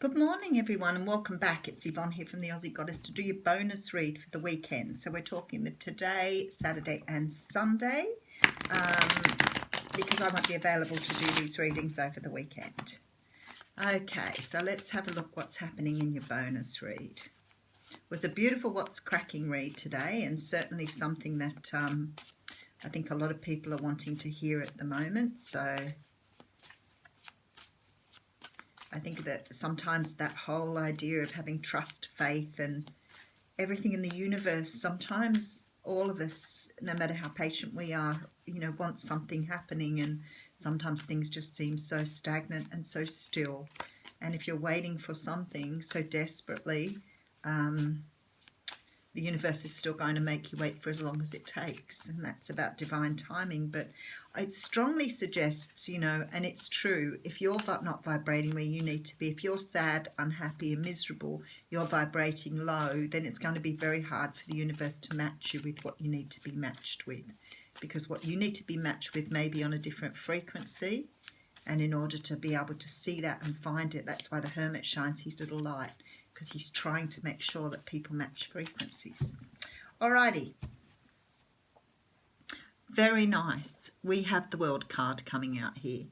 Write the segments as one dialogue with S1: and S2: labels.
S1: Good morning, everyone, and welcome back. It's Yvonne here from the Aussie Goddess to do your bonus read for the weekend. So we're talking the today, Saturday and Sunday because I won't be available to do these readings over the weekend. Okay, so let's have a look what's happening in your bonus read. It was a beautiful What's Cracking read today, and certainly something that I think a lot of people are wanting to hear at the moment. So I think that sometimes that whole idea of having trust, faith, and everything in the universe, sometimes all of us, no matter how patient we are, want something happening, and sometimes things just seem so stagnant and so still. And if you're waiting for something so desperately, the universe is still going to make you wait for as long as it takes, and that's about divine timing. But it strongly suggests, and it's true, if you're not vibrating where you need to be, if you're sad, unhappy and miserable, you're vibrating low, then it's going to be very hard for the universe to match you with what you need to be matched with, because what you need to be matched with may be on a different frequency. And in order to be able to see that and find it, that's why the Hermit shines his little light, because he's trying to make sure that people match frequencies. Alrighty. Very nice. We have the World card coming out here.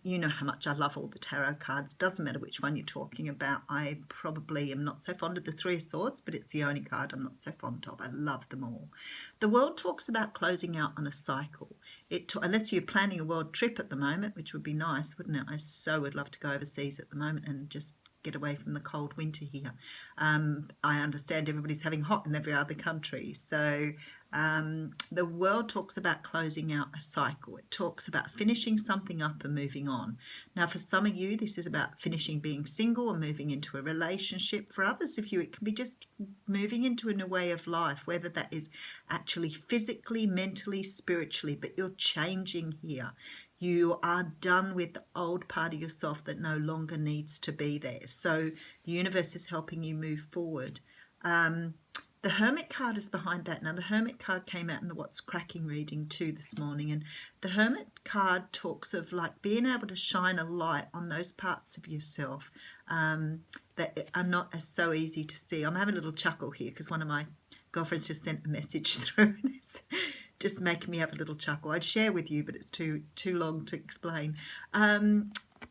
S1: You know how much I love all the tarot cards. Doesn't matter which one you're talking about. I probably am not so fond of the Three of Swords, but it's the only card I'm not so fond of. I love them all. The World talks about closing out on a cycle. Unless you're planning a world trip at the moment, which would be nice, wouldn't it? I so would love to go overseas at the moment and just get away from the cold winter here. I understand everybody's having hot in every other country. So the World talks about closing out a cycle. It talks about finishing something up and moving on. Now, for some of you, this is about finishing being single and moving into a relationship. For others of you, it can be just moving into a new way of life, whether that is actually physically, mentally, spiritually, but you're changing here. You are done with the old part of yourself that no longer needs to be there. So the universe is helping you move forward. The Hermit card is behind that. Now, the Hermit card came out in the What's Cracking reading too this morning. And the Hermit card talks of like being able to shine a light on those parts of yourself that are not as so easy to see. I'm having a little chuckle here because one of my girlfriends just sent a message through and it's just making me have a little chuckle. I'd share with you, but it's too long to explain.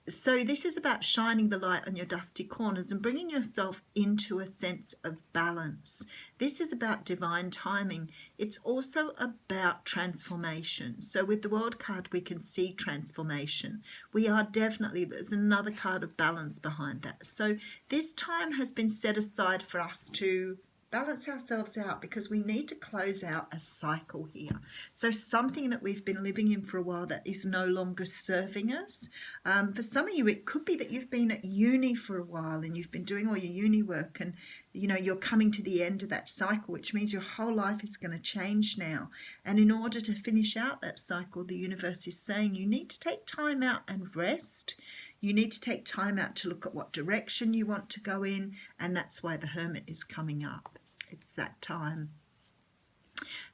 S1: So this is about shining the light on your dusty corners and bringing yourself into a sense of balance. This is about divine timing. It's also about transformation. So with the World card, we can see transformation. There's another card of balance behind that. So this time has been set aside for us to balance ourselves out, because we need to close out a cycle here. So something that we've been living in for a while that is no longer serving us. For some of you, it could be that you've been at uni for a while and you've been doing all your uni work, and you're coming to the end of that cycle, which means your whole life is going to change now. And in order to finish out that cycle, the universe is saying you need to take time out and rest. You need to take time out to look at what direction you want to go in, and that's why the Hermit is coming up. It's that time.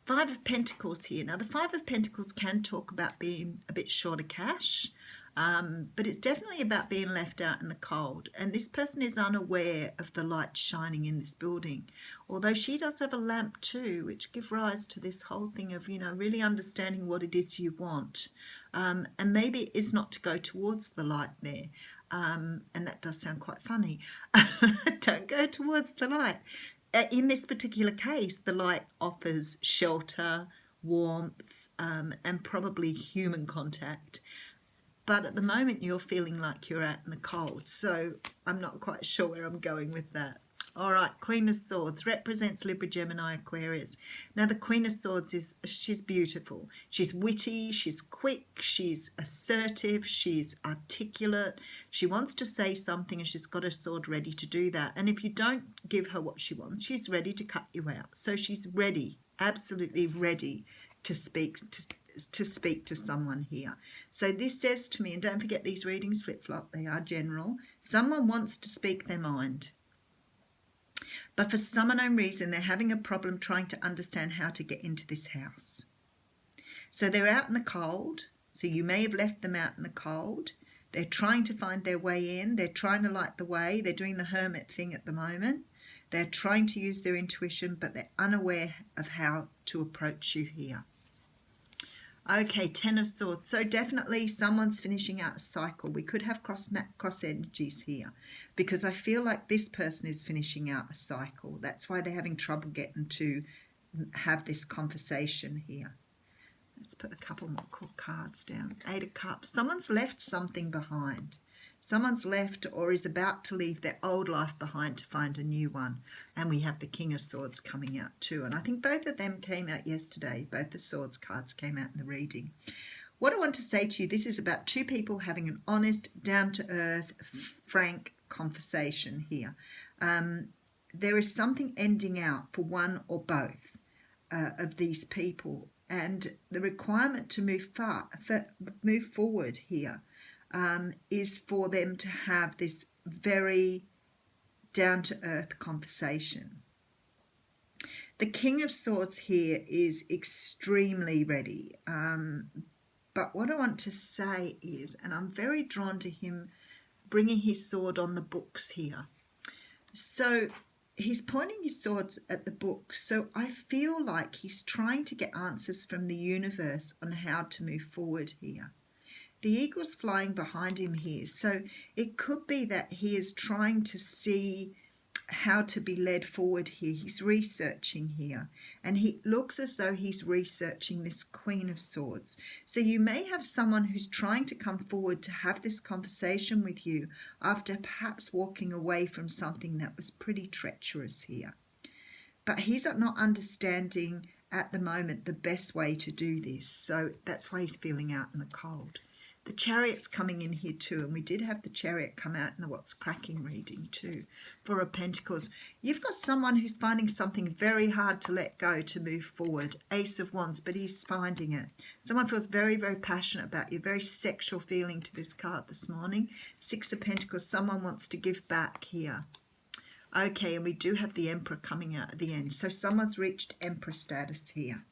S1: Five of Pentacles here. Now, the Five of Pentacles can talk about being a bit short of cash, but it's definitely about being left out in the cold. And this person is unaware of the light shining in this building, although she does have a lamp too, which gives rise to this whole thing of, really understanding what it is you want. And maybe it is not to go towards the light there. And that does sound quite funny. Don't go towards the light. In this particular case, the light offers shelter, warmth, and probably human contact. But at the moment, you're feeling like you're out in the cold. So I'm not quite sure where I'm going with that. All right, Queen of Swords represents Libra, Gemini, Aquarius. Now, the Queen of Swords she's beautiful. She's witty, she's quick, she's assertive, she's articulate. She wants to say something and she's got her sword ready to do that. And if you don't give her what she wants, she's ready to cut you out. So she's ready, absolutely ready to speak to someone here. So this says to me, and don't forget these readings flip-flop, they are general. Someone wants to speak their mind. But for some unknown reason, they're having a problem trying to understand how to get into this house. So they're out in the cold. So you may have left them out in the cold. They're trying to find their way in. They're trying to light the way. They're doing the hermit thing at the moment. They're trying to use their intuition, but they're unaware of how to approach you here. Okay, Ten of Swords. So definitely someone's finishing out a cycle. We could have cross energies here because I feel like this person is finishing out a cycle. That's why they're having trouble getting to have this conversation here. Let's put a couple more cards down. Eight of Cups. Someone's left something behind. Someone's left or is about to leave their old life behind to find a new one. And we have the King of Swords coming out too. And I think both of them came out yesterday. Both the Swords cards came out in the reading. What I want to say to you, this is about two people having an honest, down-to-earth, frank conversation here. There is something ending out for one or both of these people. And the requirement to move forward here is for them to have this very down-to-earth conversation. The King of Swords here is extremely ready. But what I want to say is, and I'm very drawn to him bringing his sword on the books here. So he's pointing his swords at the book. So I feel like he's trying to get answers from the universe on how to move forward here. The eagle's flying behind him here. So it could be that he is trying to see how to be led forward here. He's researching here. And he looks as though he's researching this Queen of Swords. So you may have someone who's trying to come forward to have this conversation with you after perhaps walking away from something that was pretty treacherous here. But he's not understanding at the moment the best way to do this. So that's why he's feeling out in the cold. The Chariot's coming in here too, and we did have the Chariot come out in the What's Cracking reading too. Four of Pentacles. You've got someone who's finding something very hard to let go to move forward. Ace of Wands, but he's finding it. Someone feels very, very passionate about you, very sexual feeling to this card this morning. Six of Pentacles, someone wants to give back here. Okay, and we do have the Emperor coming out at the end. So someone's reached Emperor status here.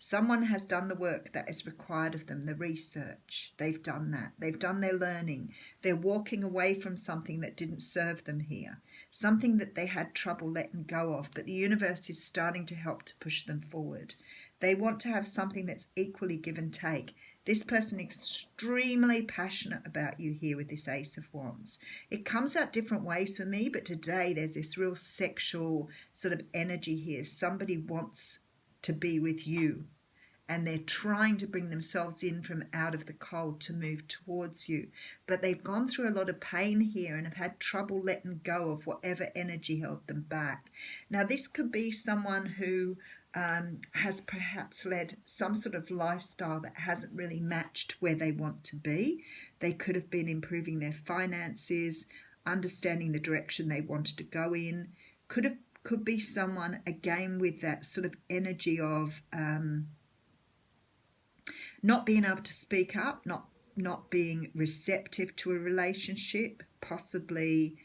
S1: Someone has done the work that is required of them, the research. They've done that. They've done their learning. They're walking away from something that didn't serve them here, something that they had trouble letting go of, but the universe is starting to help to push them forward. They want to have something that's equally give and take. This person extremely passionate about you here with this Ace of Wands. It comes out different ways for me, but today there's this real sexual sort of energy here. Somebody wants to be with you and they're trying to bring themselves in from out of the cold to move towards you, but they've gone through a lot of pain here and have had trouble letting go of whatever energy held them back. Now this could be someone who has perhaps led some sort of lifestyle that hasn't really matched where they want to be. They could have been improving their finances, understanding the direction they wanted to go in. Could be someone again with that sort of energy of not being able to speak up, not being receptive to a relationship, possibly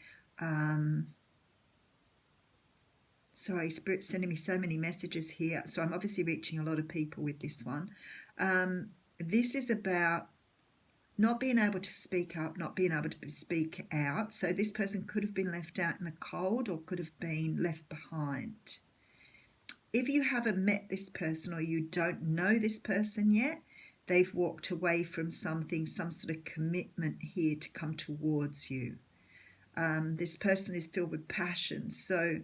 S1: sorry, Spirit's sending me so many messages here, so I'm obviously reaching a lot of people with this one. This is about not being able to speak up, not being able to speak out. So this person could have been left out in the cold or could have been left behind. If you haven't met this person or you don't know this person yet, they've walked away from something, some sort of commitment here to come towards you. This person is filled with passion. So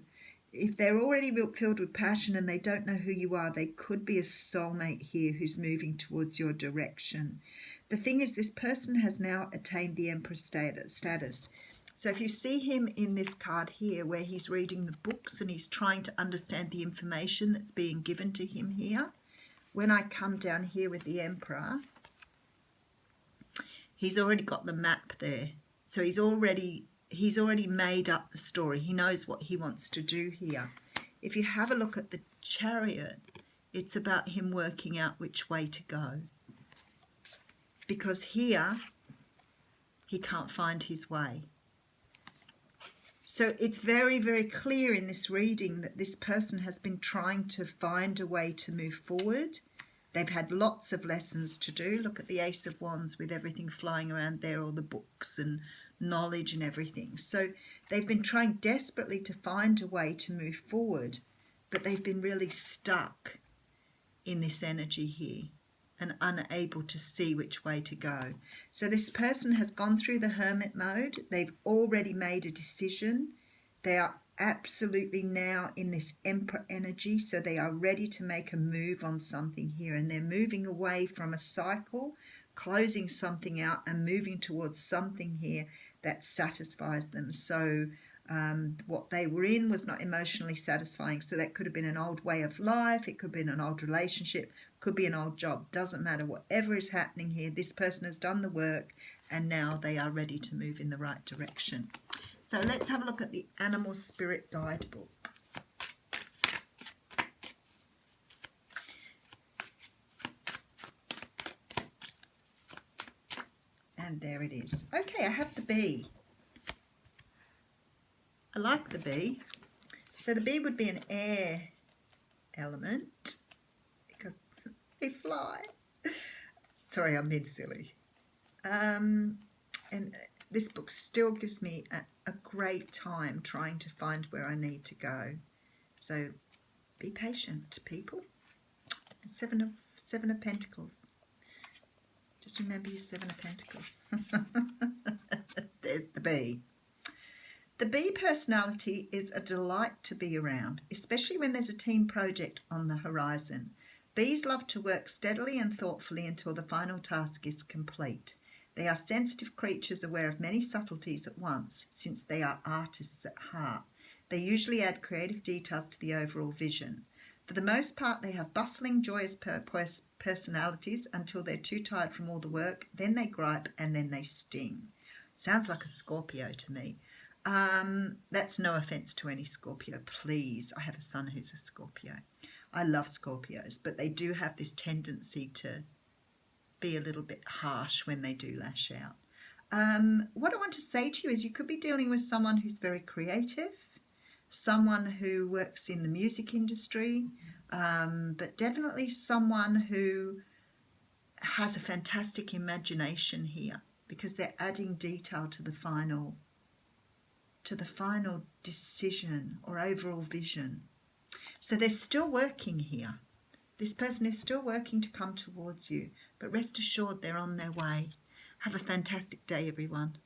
S1: if they're already filled with passion and they don't know who you are, they could be a soulmate here who's moving towards your direction. The thing is, this person has now attained the Emperor status. So if you see him in this card here where he's reading the books and he's trying to understand the information that's being given to him here, when I come down here with the Emperor, he's already got the map there. So he's already made up the story. He knows what he wants to do here. If you have a look at the Chariot, it's about him working out which way to go. Because here, he can't find his way. So it's very, very clear in this reading that this person has been trying to find a way to move forward, They've had lots of lessons to do. Look at the Ace of Wands with everything flying around there, all the books and knowledge and everything. So they've been trying desperately to find a way to move forward, but they've been really stuck in this energy here and unable to see which way to go. So this person has gone through the hermit mode. They've already made a decision. They are absolutely now in this Emperor energy, so they are ready to make a move on something here, and they're moving away from a cycle, closing something out and moving towards something here that satisfies them. So what they were in was not emotionally satisfying, so that could have been an old way of life, it could have been an old relationship, could be an old job, doesn't matter. Whatever is happening here, this person has done the work and now they are ready to move in the right direction. So let's have a look at the Animal Spirit Guidebook. And there it is. Okay, I have the bee. I like the bee. So the bee would be an air element because they fly. Sorry, I'm mid silly. And this book still gives me a great time trying to find where I need to go. So be patient, people. Seven of Pentacles. Just remember your Seven of Pentacles. There's the bee. The bee personality is a delight to be around, especially when there's a team project on the horizon. Bees love to work steadily and thoughtfully until the final task is complete. They are sensitive creatures aware of many subtleties at once, since they are artists at heart. They usually add creative details to the overall vision. For the most part, they have bustling, joyous personalities until they're too tired from all the work. Then they gripe and then they sting. Sounds like a Scorpio to me. That's no offense to any Scorpio, please. I have a son who's a Scorpio. I love Scorpios, but they do have this tendency to be a little bit harsh when they do lash out. What I want to say to you is you could be dealing with someone who's very creative, someone who works in the music industry, but definitely someone who has a fantastic imagination here, because they're adding detail to the final decision or overall vision. So they're still working here. This person is still working to come towards you, but rest assured they're on their way. Have a fantastic day, everyone.